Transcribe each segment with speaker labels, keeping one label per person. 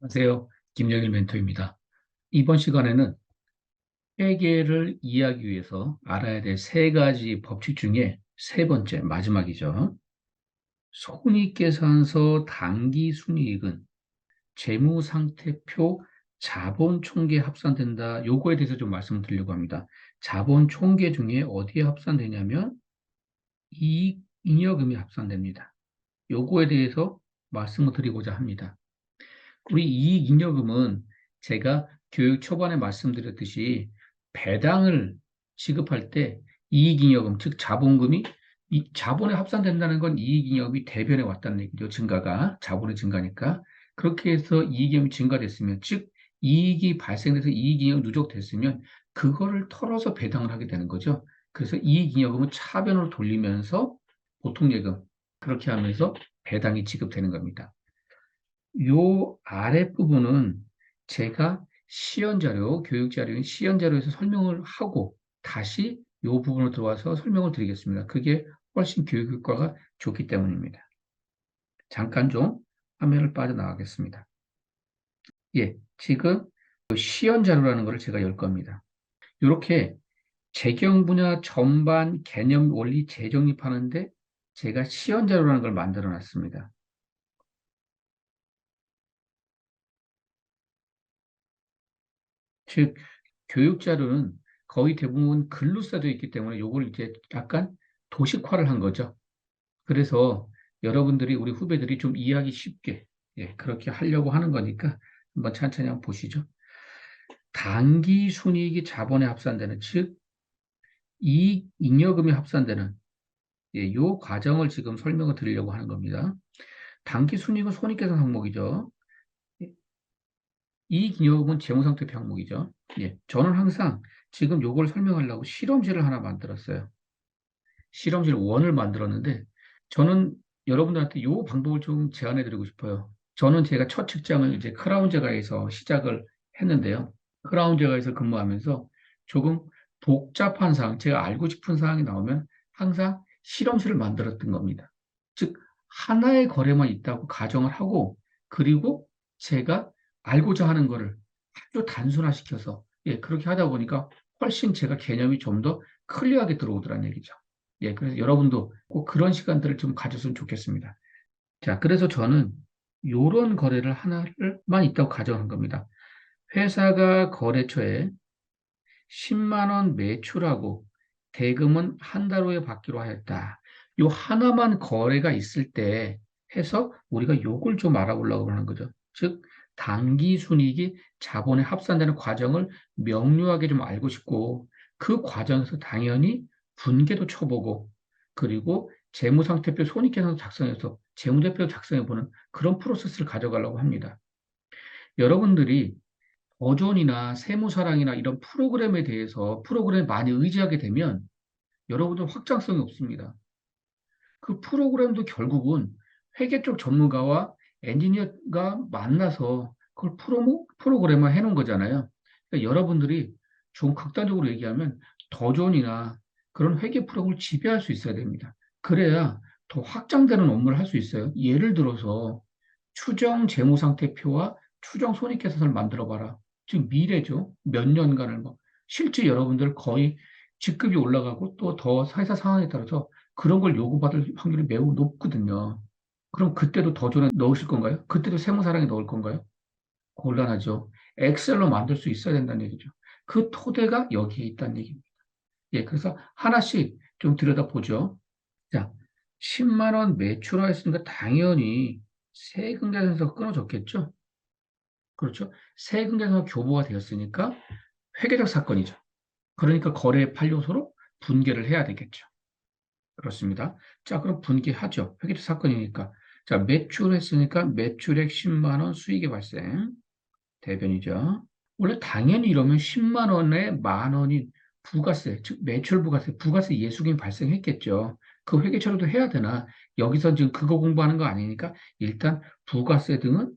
Speaker 1: 안녕하세요. 김영일 멘토입니다. 이번 시간에는 회계를 이해하기 위해서 알아야 될 세 가지 법칙 중에 세 번째, 마지막이죠. 손익계산서 당기순이익은 재무상태표 자본총계에 합산된다. 요거에 대해서 좀 말씀드리려고 합니다. 자본총계 중에 어디에 합산되냐면 이익잉여금이 합산됩니다. 요거에 대해서 말씀을 드리고자 합니다. 우리 이익잉여금은 제가 교육 초반에 말씀드렸듯이 배당을 지급할 때 이익잉여금, 즉 자본금이 이 자본에 합산된다는 건 이익잉여금이 대변에 왔다는 얘기죠. 증가가 자본의 증가니까 그렇게 해서 이익잉여금이 증가됐으면, 즉 이익이 발생돼서 이익잉여금이 누적됐으면 그거를 털어서 배당을 하게 되는 거죠. 그래서 이익잉여금은 차변으로 돌리면서 보통예금 그렇게 하면서 배당이 지급되는 겁니다. 요 아랫부분은 제가 시연자료, 교육자료인 시연자료에서 설명을 하고 다시 요 부분으로 들어와서 설명을 드리겠습니다. 그게 훨씬 교육 효과가 좋기 때문입니다. 잠깐 좀 화면을 빠져나가겠습니다. 예, 지금 시연자료라는 것을 제가 열 겁니다. 이렇게 재경 분야 전반 개념 원리 재정립하는데 제가 시연자료라는 걸 만들어 놨습니다. 즉, 교육 자료는 거의 대부분 글로 써져 있기 때문에 요걸 이제 약간 도식화를 한 거죠. 그래서 여러분들이, 우리 후배들이 좀 이해하기 쉽게, 예, 그렇게 하려고 하는 거니까 한번 천천히 한번 보시죠. 당기 순이익이 자본에 합산되는, 즉, 이익 잉여금이 합산되는, 예, 요 과정을 지금 설명을 드리려고 하는 겁니다. 당기 순이익은 손익계산 항목이죠. 이익잉여금은 재무상태표 항목이죠. 예, 저는 항상 지금 요걸 설명하려고 실험실을 하나 만들었어요. 실험실 원을 만들었는데 저는 여러분들한테 요 방법을 좀 제안해 드리고 싶어요. 저는 제가 첫 직장을 이제 크라운 제과에서 시작을 했는데요. 크라운 제과에서 근무하면서 조금 복잡한 사항, 제가 알고 싶은 사항이 나오면 항상 실험실을 만들었던 겁니다. 즉, 하나의 거래만 있다고 가정을 하고, 그리고 제가 알고자 하는 거를 아주 단순화시켜서, 예, 그렇게 하다 보니까 훨씬 제가 개념이 좀 더 클리어하게 들어오더란 얘기죠. 예, 그래서 여러분도 꼭 그런 시간들을 좀 가졌으면 좋겠습니다. 자, 그래서 저는 요런 거래를 하나를만 있다고 가정한 겁니다. 회사가 거래처에 10만 원 매출하고 대금은 한 달 후에 받기로 하였다. 요 하나만 거래가 있을 때 해서 우리가 요걸 좀 알아보려고 하는 거죠. 즉, 당기 순이익이 자본에 합산되는 과정을 명료하게 좀 알고 싶고, 그 과정에서 당연히 분계도 쳐보고, 그리고 재무상태표 손익계산서 작성해서 재무제표 작성해보는 그런 프로세스를 가져가려고 합니다. 여러분들이 어존이나 세무사랑이나 이런 프로그램에 대해서 프로그램에 많이 의지하게 되면 여러분들 확장성이 없습니다. 그 프로그램도 결국은 회계 쪽 전문가와 엔지니어가 만나서 그걸 프로그램화 해놓은 거잖아요. 그러니까 여러분들이 좀 극단적으로 얘기하면 더존이나 그런 회계 프로그램을 지배할 수 있어야 됩니다. 그래야 더 확장되는 업무를 할 수 있어요. 예를 들어서 추정 재무상태표와 추정 손익계산서를 만들어 봐라. 지금 미래죠. 몇 년간을 뭐 실제 여러분들 거의 직급이 올라가고 또 더 회사 상황에 따라서 그런 걸 요구받을 확률이 매우 높거든요. 그럼 그때도 더존에 넣으실 건가요? 그때도 세무사랑에 넣을 건가요? 곤란하죠. 엑셀로 만들 수 있어야 된다는 얘기죠. 그 토대가 여기에 있다는 얘기입니다. 예, 그래서 하나씩 좀 들여다보죠. 자, 10만 원 매출하였으니까 당연히 세금 계산서 끊어졌겠죠? 그렇죠? 세금 계산서 교부가 되었으니까 회계적 사건이죠. 그러니까 거래 8요소로 분개를 해야 되겠죠. 그렇습니다. 자, 그럼 분개하죠. 회계적 사건이니까. 자, 매출했으니까 매출액 10만 원 수익의 발생. 대변이죠. 원래 당연히 이러면 10만 원에 만 원인 부가세, 즉 매출 부가세, 부가세 예수금이 발생했겠죠. 그 회계처리도 해야 되나? 여기서 지금 그거 공부하는 거 아니니까 일단 부가세 등은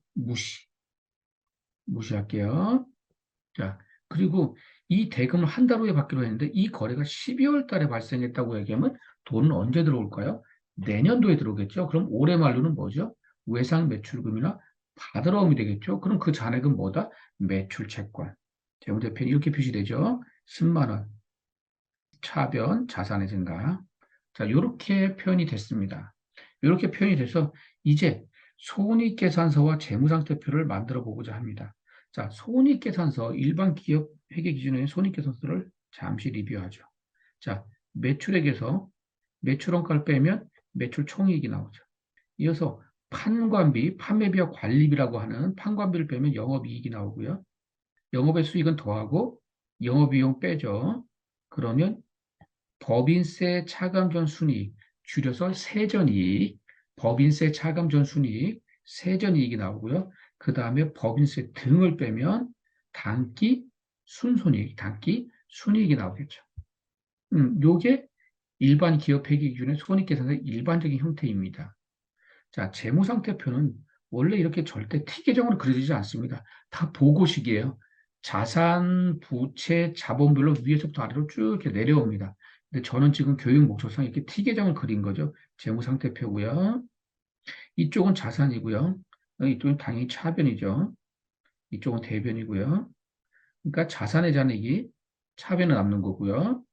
Speaker 1: 무시할게요. 자, 그리고 이 대금을 한 달 후에 받기로 했는데 이 거래가 12월 달에 발생했다고 얘기하면 돈은 언제 들어올까요? 내년도에 들어오겠죠. 그럼 올해 말로는 뭐죠? 외상 매출금이나 받으러 오면 되겠죠. 그럼 그 잔액은 뭐다? 매출 채권. 재무제표는 이렇게 표시되죠. 10만 원. 차변 자산의 증가. 자, 이렇게 표현이 됐습니다. 이렇게 표현이 돼서 이제 손익계산서와 재무상태표를 만들어 보고자 합니다. 자, 손익계산서 일반 기업 회계 기준의 손익계산서를 잠시 리뷰하죠. 자, 매출액에서 매출원가를 빼면 매출 총이익이 나오죠. 이어서 판관비, 판매비와 관리비라고 하는 판관비를 빼면 영업이익이 나오고요. 영업의 수익은 더하고 영업비용 빼죠. 그러면 법인세 차감전 순이익, 줄여서 세전이익, 법인세 차감전 순이익, 세전이익이 나오고요. 그 다음에 법인세 등을 빼면 단기 순손이익, 단기 순이익이 나오겠죠. 요게 일반 기업 회계 기준의 손익계산서의 일반적인 형태입니다. 자, 재무상태표는 원래 이렇게 절대 T계정으로 그려지지 않습니다. 다 보고식이에요. 자산, 부채, 자본별로 위에서부터 아래로 쭉 이렇게 내려옵니다. 근데 저는 지금 교육 목적상 이렇게 T계정을 그린 거죠. 재무상태표고요. 이쪽은 자산이고요. 이쪽은 당연히 차변이죠. 이쪽은 대변이고요. 그러니까 자산의 잔액이 차변에 남는 거고요.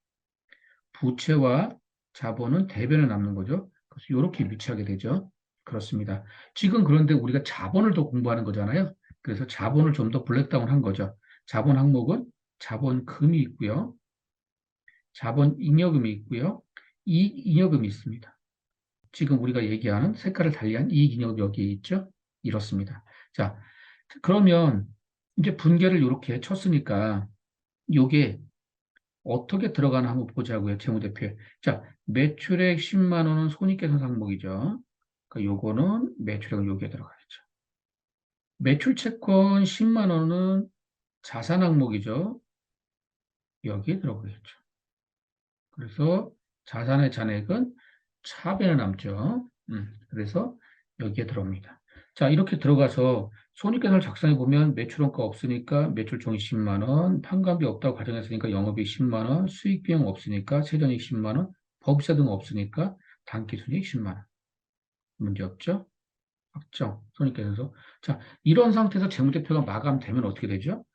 Speaker 1: 부채와 자본은 대변에 남는 거죠. 그래서 이렇게 위치하게 되죠. 그렇습니다. 지금 그런데 우리가 자본을 더 공부하는 거잖아요. 그래서 자본을 좀 더 블랙다운 한 거죠. 자본 항목은 자본금이 있고요. 자본 잉여금이 있고요. 이익 잉여금이 있습니다. 지금 우리가 얘기하는 색깔을 달리한 이익 잉여금 여기에 있죠. 이렇습니다. 자, 그러면 이제 분계를 이렇게 쳤으니까 요게 어떻게 들어가나 한번 보자고요. 재무대표에. 자, 매출액 10만 원은 손익계산 항목이죠. 그러니까 요거는 매출액은 여기에 들어가겠죠. 매출채권 10만 원은 자산 항목이죠. 여기에 들어가겠죠. 그래서 자산의 잔액은 차변에 남죠. 그래서 여기에 들어옵니다. 자, 이렇게 들어가서 손익계산을 작성해 보면 매출원가 없으니까 매출총이 10만 원, 판관비 없다고 가정했으니까 영업이익 10만 원, 수익비용 없으니까 세전이익 10만 원, 법세 등 없으니까 단기순이익 10만 원. 문제 없죠? 확정, 손익계산서. 자, 이런 상태에서 재무제표가 마감되면 어떻게 되죠?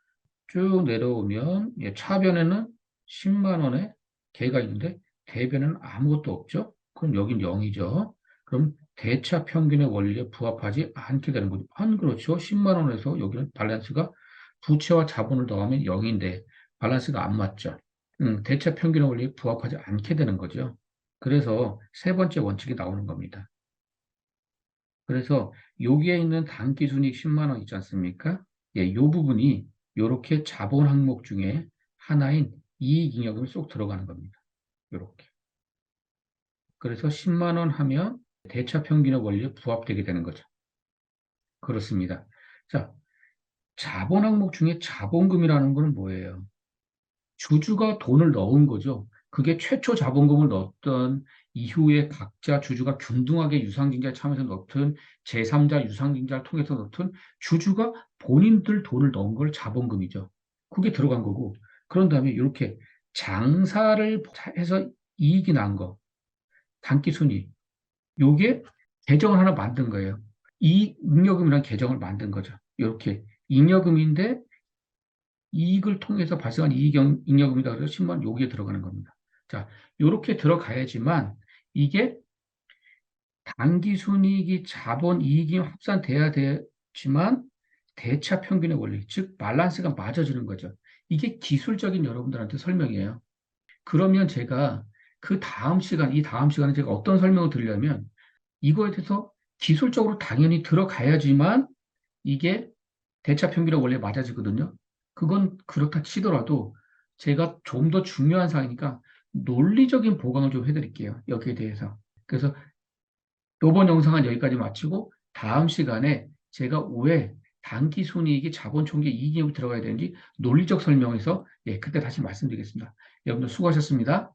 Speaker 1: 쭉 내려오면 차변에는 10만 원의 개가 있는데 대변에는 아무것도 없죠. 그럼 여긴 0이죠. 그럼 대차 평균의 원리에 부합하지 않게 되는 거죠. 안 그렇죠. 10만 원에서 여기는 밸런스가 부채와 자본을 더하면 0인데 밸런스가 안 맞죠. 대차 평균의 원리에 부합하지 않게 되는 거죠. 그래서 세 번째 원칙이 나오는 겁니다. 그래서 여기에 있는 단기순이익 10만 원 있지 않습니까? 예, 이 부분이 이렇게 자본 항목 중에 하나인 이익잉여금이 쏙 들어가는 겁니다. 이렇게. 그래서 10만 원 하면 대차 평균의 원리에 부합되게 되는 거죠. 그렇습니다. 자, 자본 항목 중에 자본금이라는 것은 뭐예요? 주주가 돈을 넣은 거죠. 그게 최초 자본금을 넣었던 이후에 각자 주주가 균등하게 유상증자에 참여해서 넣든 제3자 유상증자를 통해서 넣든 주주가 본인들 돈을 넣은 걸 자본금이죠. 그게 들어간 거고 그런 다음에 이렇게 장사를 해서 이익이 난 거, 단기순이익, 요게 계정을 하나 만든 거예요. 이 잉여금이라는 계정을 만든 거죠. 이렇게 잉여금인데 이익을 통해서 발생한 이익 잉여금이다 그래서 10만 원 여기에 들어가는 겁니다. 자, 이렇게 들어가야지만 이게 당기순이익이 자본 이익이 합산돼야 되지만 대차 평균의 원리, 즉 밸런스가 맞아지는 거죠. 이게 기술적인 여러분들한테 설명이에요. 그러면 제가 이 다음 시간에 제가 어떤 설명을 드리려면 이거에 대해서 기술적으로 당연히 들어가야지만 이게 대차 평균의 원리에 맞아지거든요. 그건 그렇다 치더라도 제가 좀 더 중요한 사항이니까 논리적인 보강을 좀 해드릴게요. 여기에 대해서. 그래서 이번 영상은 여기까지 마치고 다음 시간에 제가 왜 단기 순이익이 자본 총계 이익이 들어가야 되는지 논리적 설명에서 그때 다시 말씀드리겠습니다. 여러분들 수고하셨습니다.